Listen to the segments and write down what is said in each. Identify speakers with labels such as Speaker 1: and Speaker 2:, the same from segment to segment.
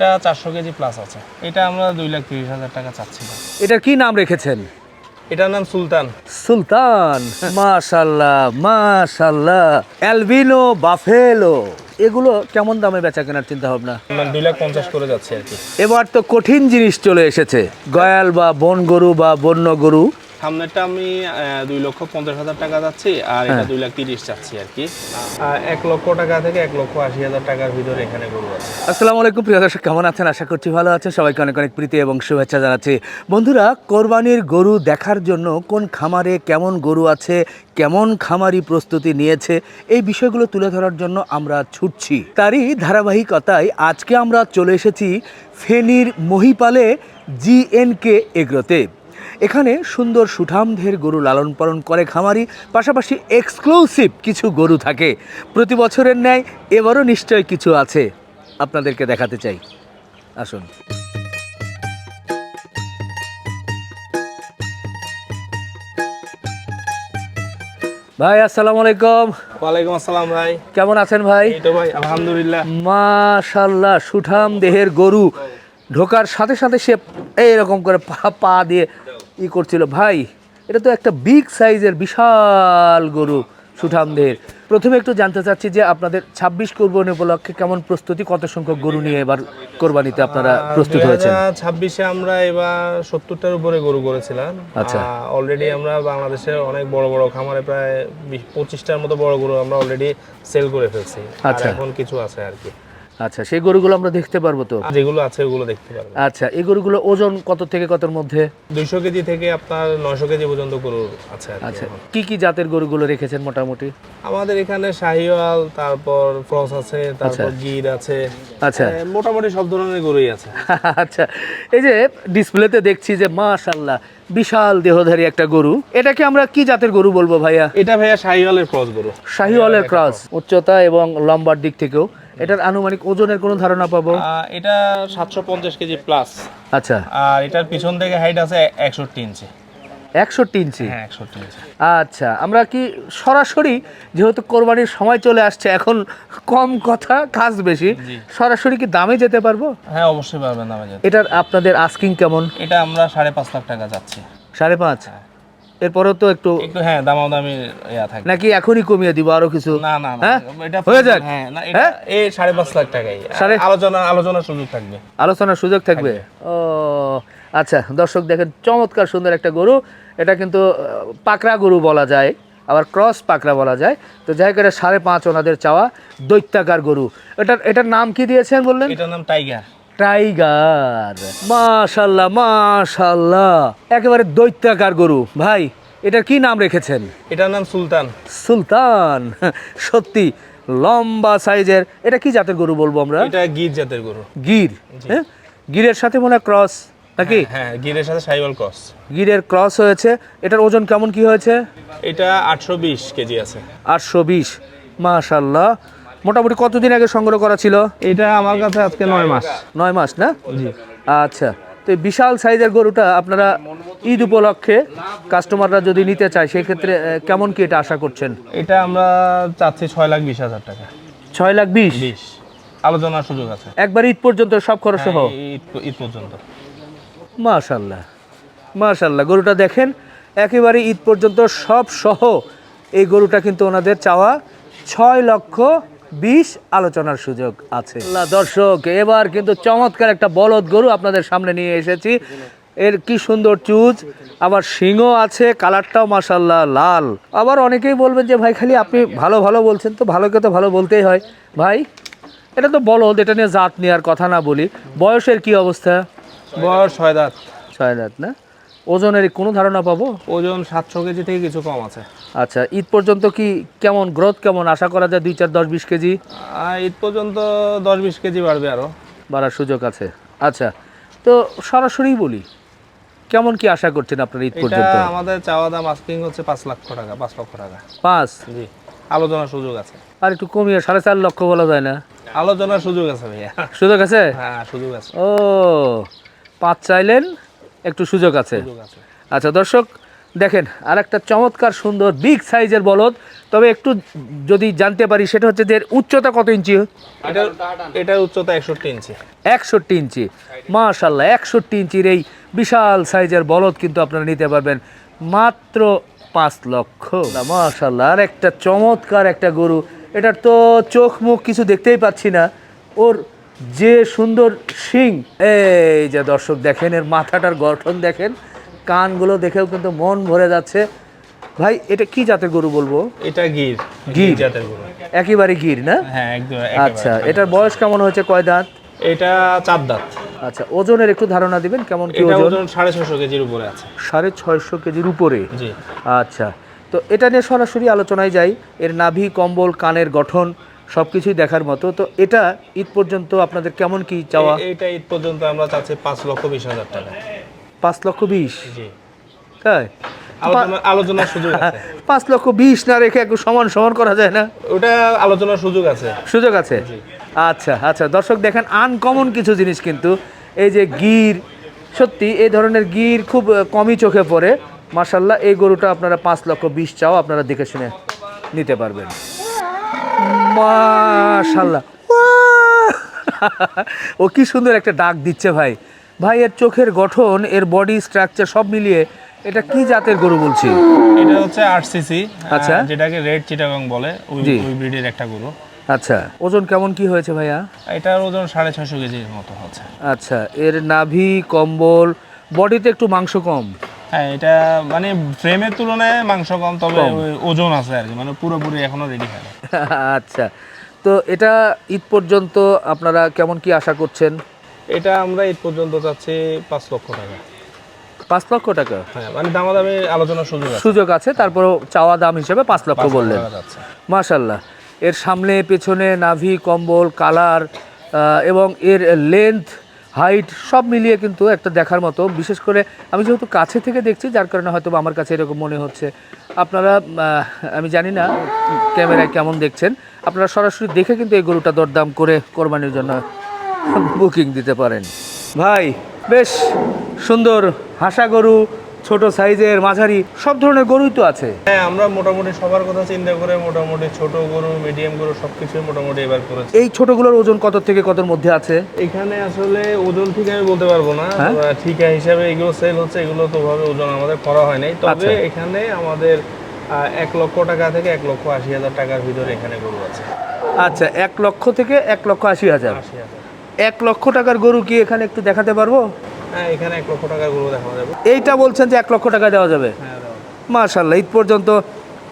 Speaker 1: এটা 400 KG plus আছে। এটা আমরা 2,30,000 টাকা চাচ্ছিলাম।
Speaker 2: এটার কি নাম রেখেছেন?
Speaker 1: এটার নাম সুলতান।
Speaker 2: সুলতান, মাশাল্লাহ মাশাল্লাহ। অ্যালবিনো বাফেলো এগুলো কেমন দামে বেচা কেনার চিন্তা ভাবনা?
Speaker 1: 2,50,000 করে যাচ্ছে আর কি।
Speaker 2: এবার তো কঠিন জিনিস চলে এসেছে, গয়াল বা বন গরু বা বন্য গরু।
Speaker 1: সামনেরটা আমি 2,50,000 টাকা যাচ্ছি, আর এটা 2,30,000 চাচ্ছি আর কি। 1 লক্ষ টাকা থেকে 1,80,000 টাকার ভিতরে এখানে গরু আছে।
Speaker 2: আসসালামু আলাইকুম প্রিয় দর্শক, কেমন আছেন? আশা করছি ভালো আছেন। সবাইকে অনেক অনেক প্রীতি এবং শুভেচ্ছা জানাচ্ছি। বন্ধুরা, কোরবানির গরু দেখার জন্য কোন খামারে কেমন গরু আছে, কেমন খামারি প্রস্তুতি নিয়েছে, এই বিষয়গুলো তুলে ধরার জন্য আমরা ছুটছি। তারই ধারাবাহিকতায় আজকে আমরা চলে এসেছি ফেনীর মহিপালে জিএনকে এগ্রোতে। এখানে সুন্দর সুঠামদের গরু লালন পালন করে খামারি, পাশাপাশি এক্সক্লুসিভ কিছু গরু থাকে। প্রতি বছরের ন্যায় এবারও নিশ্চয় কিছু আছে, আপনাদেরকে দেখাতে চাই। আসুন। ভাই আসসালামু আলাইকুম।
Speaker 1: ওয়ালাইকুম আসসালাম ভাই।
Speaker 2: কেমন আছেন ভাই?
Speaker 1: এই তো ভাই আলহামদুলিল্লাহ।
Speaker 2: মাশাআল্লাহ, সুঠাম দেহের গরু। ঢোকার সাথে সাথে সে এইরকম করে পা দিয়ে করছিল। ভাই, এটা তো একটা বিগ সাইজের বিশাল গরু, সুঠাম দেহের। প্রথমে একটু জানতে চাচ্ছি যে আপনাদের 26 কোরবানি উপলক্ষে কেমন প্রস্তুতি, কত সংখ্যক গরু নিয়ে এবার কোরবানিতে আপনারা প্রস্তুত হয়েছেন?
Speaker 1: 2026-এ আমরা এবার 70টার উপরে গরু করেছিলাম।
Speaker 2: আচ্ছা।
Speaker 1: অলরেডি আমরা বাংলাদেশের অনেক বড় বড় খামারে প্রায় 25টার মতো বড় গরু আমরা অলরেডি সেল করে ফেলছি।
Speaker 2: আচ্ছা।
Speaker 1: এখন কিছু আছে আর কি।
Speaker 2: আচ্ছা, সেই গরুগুলো আমরা দেখতে পারবো তো?
Speaker 1: যেগুলো আছে ওগুলো দেখতে পারবেন।
Speaker 2: আচ্ছা, এই গরুগুলো ওজন কত থেকে কতর মধ্যে?
Speaker 1: 200 কেজি থেকে আপনার 900 কেজি পর্যন্ত গরু আছে আর কি।
Speaker 2: আচ্ছা, কি কি জাতের গরুগুলো রেখেছেন মোটামুটি?
Speaker 1: আমাদের এখানে শাহিওয়াল, তারপর ক্রস আছে, তারপর গির আছে।
Speaker 2: আচ্ছা।
Speaker 1: মোটামুটি সব ধরনের গরুই আছে।
Speaker 2: আচ্ছা, এই যে ডিসপ্লেতে দেখছি যে মাশাআল্লাহ বিশাল দেহধারী একটা গরু, এটাকে আমরা কি জাতের গরু বলবো ভাইয়া?
Speaker 1: এটা ভাইয়া শাহিওয়ালের ক্রস গরু।
Speaker 2: শাহিওয়ালের ক্রস। উচ্চতা এবং লম্বার দিক থেকেও এটার আনুমানিক ওজনের কোনো ধারণা পাবো?
Speaker 1: এটা 750 কেজি প্লাস।
Speaker 2: আচ্ছা।
Speaker 1: আর এটার পিছন থেকে হাইট আছে 61 ইঞ্চি।
Speaker 2: 61 ইঞ্চি?
Speaker 1: হ্যাঁ, 61 ইঞ্চি।
Speaker 2: আচ্ছা, আমরা কি সরাসরি, যেহেতু কোরবানির সময় চলে আসছে, এখন কম কথা কাজ বেশি, সরাসরি কি দামে যেতে পারবো?
Speaker 1: হ্যাঁ, অবশ্যই পারবেন দামে যেতে।
Speaker 2: এটার আপনাদের আস্কিং কেমন?
Speaker 1: এটা আমরা 5.5 লাখ টাকা যাচ্ছি।
Speaker 2: 5.5? এরপরেও তো একটু
Speaker 1: হ্যাঁ, দামাদামি থাকে
Speaker 2: নাকি এখনই কমিয়ে দিব আরো কিছু?
Speaker 1: না না না,
Speaker 2: হ্যাঁ,
Speaker 1: এটা
Speaker 2: হয়ে যাক।
Speaker 1: হ্যাঁ, না এটা এই 5.5 লাখ টাকাই। আলোচনার সুযোগ থাকবে।
Speaker 2: আলোচনার সুযোগ থাকবে। ও আচ্ছা, দর্শক দেখেন, চমৎকার সুন্দর একটা গরু। এটা কিন্তু পাকড়া গরু বলা যায়, আবার ক্রস পাকড়া বলা যায়। তো যাই করে 5.5 ওনাদের চাওয়া, দৈত্যাকার গরু। এটার নাম কি দিয়েছেন বললেন?
Speaker 1: এটার নাম টাইগার।
Speaker 2: টাইগার, মাশাআল্লাহ মাশাআল্লাহ, একেবারে দৈত্যাকার গরু। ভাই, এটার কি নাম রেখেছেন?
Speaker 1: এটার নাম সুলতান।
Speaker 2: সুলতান, সত্যি লম্বা সাইজের। এটা কি জাতের গরু বলবো আমরা?
Speaker 1: এটা গির জাতের গরু।
Speaker 2: গির? হ্যাঁ, গিরের সাথে মনে হয় ক্রস নাকি?
Speaker 1: হ্যাঁ, গিরের সাথে শাহিওয়াল ক্রস।
Speaker 2: গিরের ক্রস হয়েছে। এটার ওজন কেমন কি হয়েছে?
Speaker 1: এটা 820 কেজি আছে।
Speaker 2: 820। মাশাআল্লাহ। মোটামুটি কতদিন আগে সংগ্রহ করা ছিল?
Speaker 1: এটা আমার কাছে আজকে 9 মাস।
Speaker 2: 9 মাস না?
Speaker 1: জি।
Speaker 2: আচ্ছা, তো এই বিশাল সাইজের গরুটা আপনারা ঈদ উপলক্ষে কাস্টমাররা যদি নিতে চায়, সেক্ষেত্রে কেমন কি এটা আশা করছেন?
Speaker 1: এটা আমরা চাচ্ছি 6,20,000 টাকা।
Speaker 2: 6,20,000?
Speaker 1: 20 আলোচনার সুযোগ আছে।
Speaker 2: একবার ঈদ পর্যন্ত সব খরচ সহ?
Speaker 1: ঈদ পর্যন্ত।
Speaker 2: মাশাআল্লাহ মাশাআল্লাহ, গরুটা দেখেন, একেবারে ঈদ পর্যন্ত সব সহ এই গরুটা কিন্তু ওনাদের চাওয়া 6,20,000, আলোচনার সুযোগ আছে। দর্শক, এবার কিন্তু চমৎকার একটা বলদ গরু আপনাদের সামনে নিয়ে এসেছি। এর কি সুন্দর চুজ, আবার শিংও আছে, কালারটাও মাশাআল্লাহ লাল। আবার অনেকেই বলবেন যে ভাই, খালি আপনি ভালো ভালো বলছেন, তো ভালোকে তো ভালো বলতেই হয়। ভাই, এটা তো বলদ, এটা নিয়ে জাত নেওয়ার কথা না বলি, বয়সের কি অবস্থা?
Speaker 1: বয়স 6 দাঁত।
Speaker 2: 6 দাঁত না? ওজনের কোনো ধারণা পাবো?
Speaker 1: ওজন 700 কেজি থেকে কিছু কম আছে।
Speaker 2: আচ্ছা, ঈদ পর্যন্ত কি কেমন গ্রোথ কেমন আশা করা যায়? 2, 4, 10, 20 কেজি?
Speaker 1: ঈদ পর্যন্ত 10-20 কেজি বাড়বে, আরো
Speaker 2: বাড়ার সুযোগ আছে। আচ্ছা, তো সরাসরি বলি, কেমন কি আশা করছেন আপনার ঈদ পর্যন্ত?
Speaker 1: এটা আমাদের চাওয়া দাম আস্কিং হচ্ছে 5 লক্ষ টাকা। 5 লক্ষ টাকা।
Speaker 2: 5?
Speaker 1: জি, আলোচনার সুযোগ আছে।
Speaker 2: আর একটু কমিয়ে 4.5 লক্ষ বলা যায় না?
Speaker 1: আলোচনার সুযোগ আছে ভাইয়া।
Speaker 2: সুযোগ আছে?
Speaker 1: হ্যাঁ, সুযোগ আছে।
Speaker 2: ও, 5 চাইলেন, একটু সুযোগ আছে।
Speaker 1: সুযোগ আছে।
Speaker 2: আচ্ছা দর্শক, দেখেন আর একটা চমৎকার সুন্দর বিগ সাইজের বলদ, তবে একটু যদি জানতে পারি সেটা হচ্ছে যে এর উচ্চতা কত ইঞ্চি?
Speaker 1: এটার উচ্চতা 61 ইঞ্চি।
Speaker 2: 61 ইঞ্চি, মাশাল্লাহ 61 ইঞ্চির এই বিশাল সাইজের বলদ কিন্তু আপনারা নিতে পারবেন মাত্র 5 লক্ষ। মাশাল্লাহ, আর একটা চমৎকার একটা গরু, এটার তো চোখ মুখ কিছু দেখতেই পাচ্ছি না, ওর যে সুন্দর শিং, এই যে দর্শক দেখেন এর মাথাটার গঠন দেখেন, কানগুলো দেখেও কিন্তু মন ভরে যাচ্ছে। ভাই এটা কি জাতের গরু বলবো?
Speaker 1: এটা গির
Speaker 2: গির
Speaker 1: জাতের গরু।
Speaker 2: একেবারে গির না?
Speaker 1: হ্যাঁ একদম।
Speaker 2: আচ্ছা, এটার বয়স কেমন হয়েছে, কয় দাঁত?
Speaker 1: এটা 4 দাঁত।
Speaker 2: আচ্ছা, ওজনের একটু ধারণা দিবেন কেমন কি
Speaker 1: এটা
Speaker 2: ওজন?
Speaker 1: ওজন 650 কেজির উপরে আছে।
Speaker 2: 650 কেজির উপরে?
Speaker 1: জি।
Speaker 2: আচ্ছা, তো এটা নিয়ে সরাসরি আলোচনায় যাই। এর নাভি, কম্বল, কানের গঠন সবকিছুই দেখার মতো। তো এটা ঈদ পর্যন্ত আপনাদের কেমন কি চাওয়া?
Speaker 1: এটা ঈদ পর্যন্ত আমরা চাচ্ছি 5,20,000 টাকা।
Speaker 2: 5,20,000?
Speaker 1: জি।
Speaker 2: তাই?
Speaker 1: আলোচনার সুযোগ আছে।
Speaker 2: 5,20,000 না রেখে একটু সমান সমান করা যায় না?
Speaker 1: ওটা আলোচনার সুযোগ আছে।
Speaker 2: সুযোগ আছে? আচ্ছা আচ্ছা, দর্শক দেখেন আনকমন কিছু জিনিস কিন্তু এই যে গির, সত্যি এই ধরনের গির খুব কমই চোখে পড়ে। মাশাল্লাহ, এই গরুটা আপনারা 5,20,000 চাও, আপনারা দেখে শুনে নিতে পারবেন। মাশাল্লাহ, ও কি সুন্দর একটা ডাক দিচ্ছে ভাই। ভাই এর চোখের গঠন, এর বডি স্ট্রাকচার সব মিলিয়ে এটা কি জাতের গরু বলছি?
Speaker 1: এটা হচ্ছে আরসিসি,
Speaker 2: আচ্ছা,
Speaker 1: যেটাকে রেড চিটাগং বলে, ওই ব্রিডের একটা গরু।
Speaker 2: আচ্ছা, ওজন কেমন কি হয়েছে ভাইয়া?
Speaker 1: এটার ওজন 650 কেজির মতো হচ্ছে।
Speaker 2: আচ্ছা, এর নাভি, কম্বল, বডিতে একটু মাংস কম?
Speaker 1: হ্যাঁ, এটা মানে ফ্রেমের তুলনায় মাংস কম, তবে ওজন আছে আর কি, মানে পুরোপুরি এখনো রেডি হয় না।
Speaker 2: আচ্ছা, তো এটা ঈদ পর্যন্ত আপনারা কেমন কি আশা করছেন?
Speaker 1: এটা আমরা ঈদ পর্যন্ত চাচ্ছি 5 লক্ষ টাকা।
Speaker 2: 5 লক্ষ টাকা?
Speaker 1: হ্যাঁ, মানে দামাদামি আলোচনার সুযোগ আছে।
Speaker 2: সুযোগ আছে, তারপরও চাওয়া দাম হিসেবে 5 লক্ষ বললেন। মাশাল্লাহ, এর সামনে পেছনে নাভি, কম্বল, কালার এবং এর লেন্থ, হাইট সব মিলিয়ে কিন্তু একটা দেখার মতো। বিশেষ করে আমি যেহেতু কাছে থেকে দেখছি, যার কারণে হয়তো আমার কাছে এরকম মনে হচ্ছে। আপনারা আমি জানি না ক্যামেরায় কেমন দেখছেন, আপনারা সরাসরি দেখে কিন্তু এই গরুটা দরদাম করে কোরবানির জন্য বুকিং দিতে পারেন। ভাই বেশ সুন্দর হাসা গরু, ছোট সাইজের, মাঝারি, সব ধরনের গরুই তো আছে।
Speaker 1: হ্যাঁ, আমরা মোটামুটি সবার কথা চিন্তা করে মোটামুটি ছোট গরু, মিডিয়াম গরু সবকিছুই মোটামুটি এবার করেছি।
Speaker 2: এই ছোটগুলোর ওজন কত থেকে কতর মধ্যে আছে?
Speaker 1: এখানে আসলে ওজন ঠিক আমি বলতে পারবো না, ঠিকা হিসাবে এগুলো সেল হচ্ছে, এগুলো তো ভাবে ওজন আমাদের করা হয় নাই। তবে এখানে আমাদের 1 লক্ষ টাকা থেকে 1,80,000 টাকার ভিতরে এখানে গরু আছে।
Speaker 2: আচ্ছা, 1 লক্ষ থেকে 1,80,000। 1 লক্ষ টাকার গরু কি এখানে একটু দেখাতে পারবো?
Speaker 1: হ্যাঁ, এখানে 1 লক্ষ টাকার গরু দেখা যাবে।
Speaker 2: এইটা বলছেন যে 1 লক্ষ টাকা দেওয়া যাবে?
Speaker 1: হ্যাঁ,
Speaker 2: মাশাআল্লাহ, ঈদ পর্যন্ত।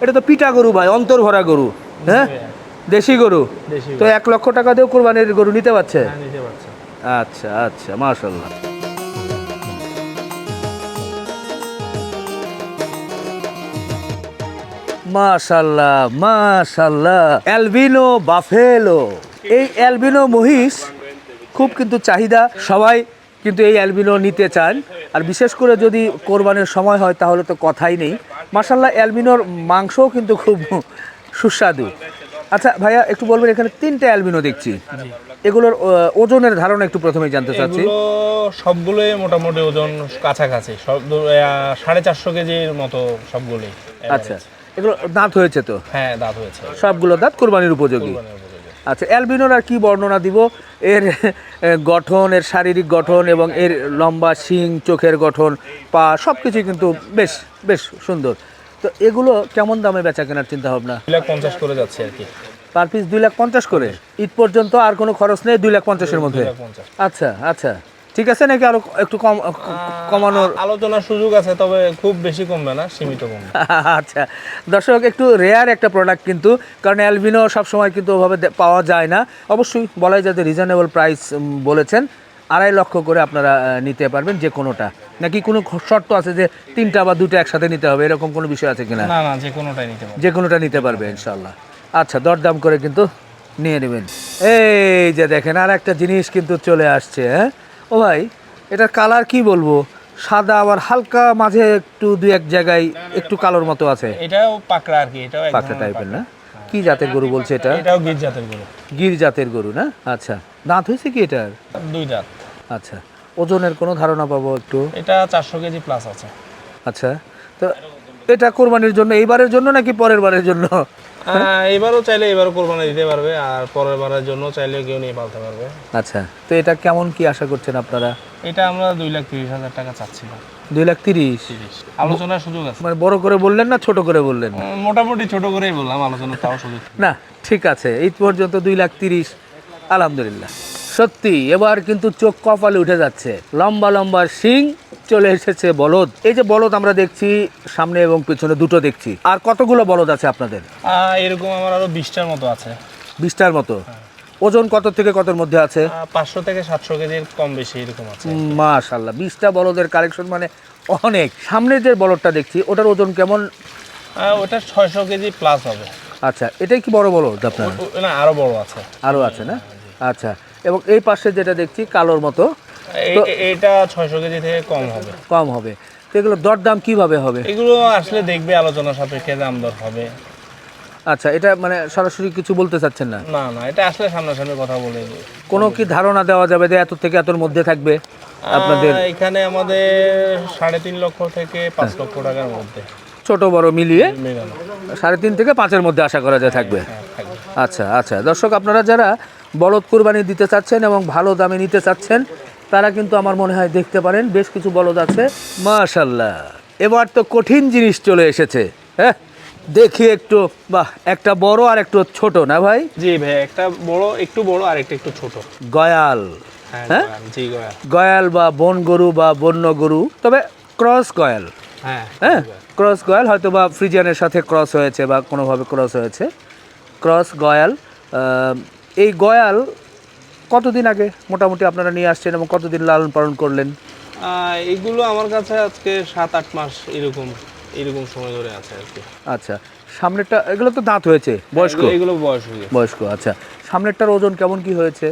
Speaker 2: এটা তো পিটা গরু ভাই, অন্তর ভরা গরু, হ্যাঁ, দেশি গরু। তো 1 লক্ষ টাকা দিয়েও কোরবানির গরু নিতে পারছে?
Speaker 1: হ্যাঁ, নিতে পারছে।
Speaker 2: আচ্ছা আচ্ছা, মাশাআল্লাহ। মাশাআল্লাহ মাশাআল্লাহ, অ্যালবিনো বাফেলো। এই অ্যালবিনো মহিষ খুব কিন্তু চাহিদা, সবাই কিন্তু এই অ্যালবিনো নিতে চান, আর বিশেষ করে যদি কোরবানির সময় হয় তাহলে তো কথাই নেই। মাশাআল্লাহ, অ্যালবিনোর মাংসও কিন্তু খুব সুস্বাদু। আচ্ছা ভাইয়া, একটু বলবেন, এখানে 3টে অ্যালবিনো দেখছি, এগুলোর ওজনের ধারণা একটু প্রথমেই জানতে চাচ্ছি।
Speaker 1: এগুলো সবগুলোই মোটামুটি ওজন কাছাকাছি, সব 450 কেজির মতো সবগুলোই।
Speaker 2: আচ্ছা, এগুলো দাঁত হয়েছে তো?
Speaker 1: হ্যাঁ, দাঁত হয়েছে,
Speaker 2: সবগুলো দাঁত কোরবানির উপযোগী। আচ্ছা, অ্যালবিনোর আর কি বর্ণনা দিব? এর গঠন, এর শারীরিক গঠন এবং এর লম্বা শিং, চোখের গঠন, পা সব কিছুই কিন্তু বেশ বেশ সুন্দর। তো এগুলো কেমন দামে বেচা কেনার চিন্তা ভাবনা?
Speaker 1: 2,50,000 করে যাচ্ছে আর কি।
Speaker 2: পার পিস 2,50,000 করে? ঈদ পর্যন্ত আর কোনো খরচ নেই 2,50,000-এর মধ্যে?
Speaker 1: 2,50,000।
Speaker 2: আচ্ছা আচ্ছা, ঠিক আছে, নাকি আরো একটু কম কমানোর
Speaker 1: আলোচনার সুযোগ আছে, তবে খুব বেশি কমবে না, সীমিত কমবে।
Speaker 2: আচ্ছা, দর্শক একটু রেয়ার একটা প্রোডাক্ট কিন্তু, কারণ অ্যালবিনো সবসময় কিন্তু ওভাবে পাওয়া যায় না। অবশ্যই বলাই যায় যে রিজনেবল প্রাইস বলেছেন, 2.5 লক্ষ করে আপনারা নিতে পারবেন যে কোনোটা, নাকি কোনো শর্ত আছে যে 3টা বা 2টা একসাথে নিতে হবে, এরকম কোনো বিষয় আছে কিনা?
Speaker 1: না না, যে কোনোটাই নিতে পারবে।
Speaker 2: যে কোনোটা নিতে পারবে ইনশাল্লাহ। আচ্ছা, দরদাম করে কিন্তু নিয়ে নেবেন। এই যে দেখেন আর একটা জিনিস কিন্তু চলে আসছে। হ্যাঁ ও ভাই, এটার কালার কি বলবো, সাদা আবার হালকা মাঝে একটু 2-1 জায়গায় একটু কালোর মতো আছে।
Speaker 1: এটাও পাকড়া আর কি, এটাও
Speaker 2: পাকড়া টাইপের না? কি জাতের গরু বলছে এটা?
Speaker 1: এটাও গির জাতের গরু।
Speaker 2: গির জাতের গরু না? আচ্ছা, দাঁত হয়েছে কি এটার?
Speaker 1: 2 দাঁত।
Speaker 2: আচ্ছা, ওজনের কোনো ধারণা পাবো একটু?
Speaker 1: এটা 400 কেজি প্লাস আছে।
Speaker 2: আচ্ছা, তো এটা কোরবানির জন্য এইবারের জন্য নাকি পরের বারের জন্য?
Speaker 1: এবারও চাইলে এবারও কোরবানি দিতে পারবে, আর পরের বারের জন্য চাইলে কেউ নিয়ে পালতে পারবে।
Speaker 2: আচ্ছা, তো এটা কেমন কি আশা করছেন আপনারা?
Speaker 1: এটা আমরা 2,30,000 টাকা চাচ্ছিলাম।
Speaker 2: 2,30,000
Speaker 1: আলোচনার সুযোগ আছে।
Speaker 2: মানে বড় করে বললেন না ছোট করে বললেন?
Speaker 1: মোটামুটি ছোট করেই বললাম, আলোচনা তাও সুযোগ।
Speaker 2: না ঠিক আছে, এই পর্যন্ত 2,30,000 আলহামদুলিল্লাহ। সত্যি এবার কিন্তু চোখ কপালে উঠে যাচ্ছে, লম্বা লম্বা শিং, চলে এসেছে বলদ। এই যে বলদ আমরা দেখছি সামনে এবং পেছনে দুটো দেখছি, আর কতগুলো বলদ আছে আপনাদের?
Speaker 1: এরকম আমার আরো 20টার মতো আছে।
Speaker 2: 20টার মতো। ওজন কত থেকে কতর মধ্যে আছে?
Speaker 1: 500 থেকে 700 কেজির কম বেশি এরকম আছে।
Speaker 2: মাশাআল্লাহ, 20টা বলদের কালেকশন মানে অনেক। সামনে যে বলদটা দেখছি ওটার ওজন কেমন?
Speaker 1: ওটা 600 কেজি প্লাস হবে।
Speaker 2: আচ্ছা, এটাই কি বড় বলদ আপনার?
Speaker 1: না, আরো বড় আছে।
Speaker 2: আরো আছে না? আচ্ছা, এবং এই পাশে যেটা দেখছি কালোর মতো,
Speaker 1: এটা 600 কেজি থেকে কম হবে।
Speaker 2: কম হবে। তো এগুলো দরদাম কিভাবে হবে?
Speaker 1: এগুলো আসলে দেখবে আলোচনা সাপেক্ষে দাম দর হবে।
Speaker 2: আচ্ছা, এটা মানে সরাসরি কিছু বলতে চাচ্ছেন না?
Speaker 1: না না, এটা আসলে সামনাসামনি কথা বলে।
Speaker 2: কোনো কি ধারণা দেওয়া যাবে যে এত থেকে এতর মধ্যে থাকবে আপনাদের?
Speaker 1: এখানে আমাদের 3.5 লক্ষ থেকে 5 লক্ষ টাকার মধ্যে,
Speaker 2: ছোট বড় মিলিয়ে
Speaker 1: মেলানো।
Speaker 2: 3.5 থেকে 5-এর মধ্যে আশা করা যায় থাকবে।
Speaker 1: থাকবে।
Speaker 2: আচ্ছা আচ্ছা, দর্শক আপনারা যারা বলদ কুরবানি দিতে চাচ্ছেন এবং ভালো দামে নিতে চাচ্ছেন, তারা কিন্তু আমার মনে হয় দেখতে পারেন, বেশ কিছু বলদ আছে। মাশাআল্লাহ, এবার তো কঠিন জিনিস চলে এসেছে। হ্যাঁ, দেখি একটু, বাহ, একটা বড় আর একটু ছোট না ভাই?
Speaker 1: জি ভাই, একটা বড়, একটু বড় আর একটা একটু ছোট।
Speaker 2: গয়াল। হ্যাঁ,
Speaker 1: জি গয়াল।
Speaker 2: গয়াল বা বন গরু বা বন্য গরু, তবে ক্রস গয়াল।
Speaker 1: হ্যাঁ
Speaker 2: হ্যাঁ, ক্রস গয়াল, হয়তো বা ফ্রিজিয়ানের সাথে ক্রস হয়েছে বা কোনোভাবে ক্রস হয়েছে, ক্রস গয়াল। এই গয়াল কতদিন আগে মোটামুটি আপনারা নিয়ে আসছেন এবং কতদিন লালন পালন করলেন?
Speaker 1: এগুলো আমার কাছে আজকে 7-8 মাস এরকম সময় ধরে আছে আর কি।
Speaker 2: আচ্ছা, সামনেরটা, এগুলো তো দাঁত হয়েছে, বয়স্ক?
Speaker 1: এগুলো বয়স হয়ে গেছে।
Speaker 2: বয়স্ক। আচ্ছা, সামনেরটার ওজন কেমন কি হয়েছে?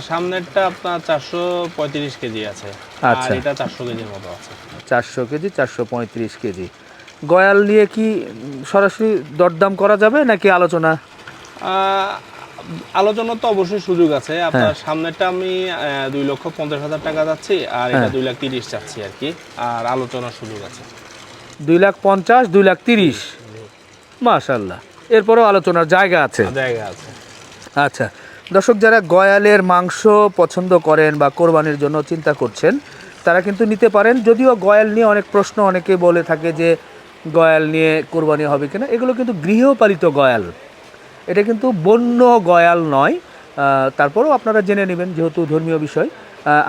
Speaker 1: সামনেরটা আপনার 435 কেজি আছে।
Speaker 2: আচ্ছা,
Speaker 1: আর এটা 400 কেজির মতো আছে।
Speaker 2: 400 কেজি, 435 কেজি। গয়াল নিয়ে কি সরাসরি দরদাম করা যাবে নাকি আলোচনা?
Speaker 1: আলোচনার তো অবশ্যই সুযোগ আছে। আপনার সামনেরটা আমি 2,50,000 টাকা যাচ্ছি, আর এটা 2,30,000 চাচ্ছি আর কি। আর আলোচনার সুযোগ আছে।
Speaker 2: 2,50,000, 2,30,000। মাশাআল্লাহ, এরপরেও আলোচনার জায়গা আছে।
Speaker 1: জায়গা আছে।
Speaker 2: আচ্ছা, দর্শক যারা গয়ালের মাংস পছন্দ করেন বা কোরবানির জন্য চিন্তা করছেন, তারা কিন্তু নিতে পারেন। যদিও গয়াল নিয়ে অনেক প্রশ্ন, অনেকে বলে থাকে যে গয়াল নিয়ে কোরবানি হবে কিনা। এগুলো কিন্তু গৃহপালিত গয়াল, এটা কিন্তু বন্য গয়াল নয়। তারপরেও আপনারা জেনে নেবেন, যেহেতু ধর্মীয় বিষয়।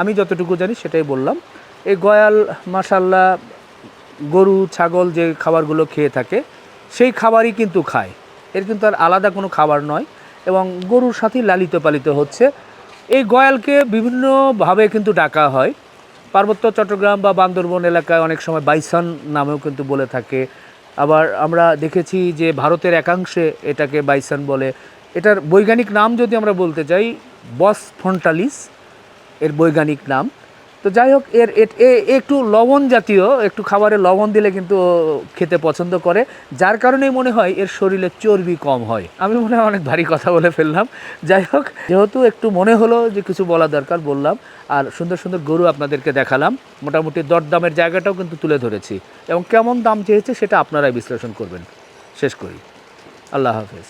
Speaker 2: আমি যতটুকু জানি সেটাই বললাম। এই গয়াল মাশাআল্লাহ গরু ছাগল যে খাবারগুলো খেয়ে থাকে সেই খাবারই কিন্তু খায়, এর কিন্তু আর আলাদা কোনো খাবার নয়, এবং গরুর সাথেই লালিত পালিত হচ্ছে। এই গয়ালকে বিভিন্নভাবে কিন্তু ডাকা হয়। পার্বত্য চট্টগ্রাম বা বান্দরবন এলাকায় অনেক সময় বাইসন নামেও কিন্তু বলে থাকে। আবার আমরা দেখেছি যে ভারতের একাংশে এটাকে বাইসন বলে। এটার বৈজ্ঞানিক নাম যদি আমরা বলতে চাই, বস ফন্টালিস এর বৈজ্ঞানিক নাম। তো যাই হোক, একটু লবণ জাতীয়, একটু খাবারে লবণ দিলে কিন্তু খেতে পছন্দ করে, যার কারণেই মনে হয় এর শরীরে চর্বি কম হয়। আমি মনে হয় অনেক ভারী কথা বলে ফেললাম। যাই হোক, যেহেতু একটু মনে হলো যে কিছু বলা দরকার, বললাম। আর সুন্দর সুন্দর গরু আপনাদেরকে দেখালাম, মোটামুটি দরদামের জায়গাটাও কিন্তু তুলে ধরেছি, এবং কেমন দাম চেয়েছে সেটা আপনারাই বিশ্লেষণ করবেন। শেষ করি, আল্লাহ হাফেজ।